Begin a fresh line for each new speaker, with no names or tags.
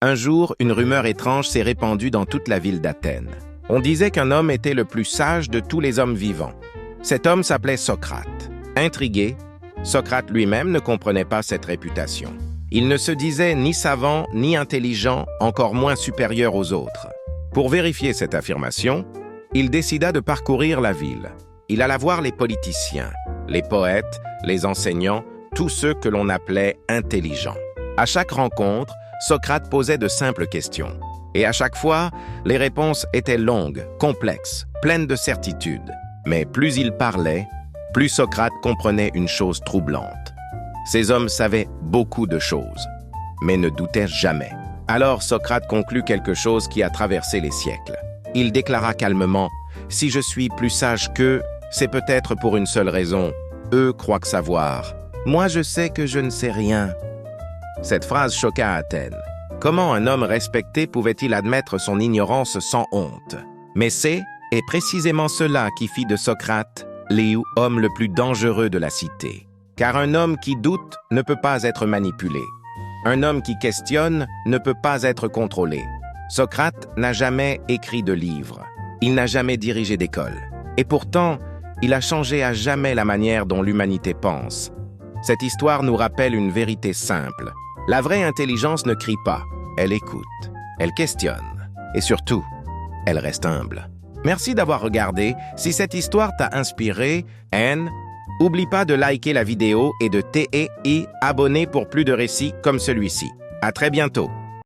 Un jour, une rumeur étrange s'est répandue dans toute la ville d'Athènes. On disait qu'un homme était le plus sage de tous les hommes vivants. Cet homme s'appelait Socrate. Intrigué, Socrate lui-même ne comprenait pas cette réputation. Il ne se disait ni savant, ni intelligent, encore moins supérieur aux autres. Pour vérifier cette affirmation, il décida de parcourir la ville. Il alla voir les politiciens, les poètes, les enseignants, tous ceux que l'on appelait intelligents. À chaque rencontre, Socrate posait de simples questions. Et à chaque fois, les réponses étaient longues, complexes, pleines de certitudes. Mais plus il parlait, plus Socrate comprenait une chose troublante. Ces hommes savaient beaucoup de choses, mais ne doutaient jamais. Alors Socrate conclut quelque chose qui a traversé les siècles. Il déclara calmement « Si je suis plus sage qu'eux, c'est peut-être pour une seule raison. Eux croient savoir. Moi, je sais que je ne sais rien. » Cette phrase choqua Athènes. Comment un homme respecté pouvait-il admettre son ignorance sans honte? Mais c'est précisément cela qui fit de Socrate l'homme le plus dangereux de la cité. Car un homme qui doute ne peut pas être manipulé. Un homme qui questionne ne peut pas être contrôlé. Socrate n'a jamais écrit de livre. Il n'a jamais dirigé d'école. Et pourtant, il a changé à jamais la manière dont l'humanité pense. Cette histoire nous rappelle une vérité simple. La vraie intelligence ne crie pas, elle écoute, elle questionne. Et surtout, elle reste humble. Merci d'avoir regardé. Si cette histoire t'a inspiré, n'oublie pas de liker la vidéo et de t'abonner pour plus de récits comme celui-ci. À très bientôt.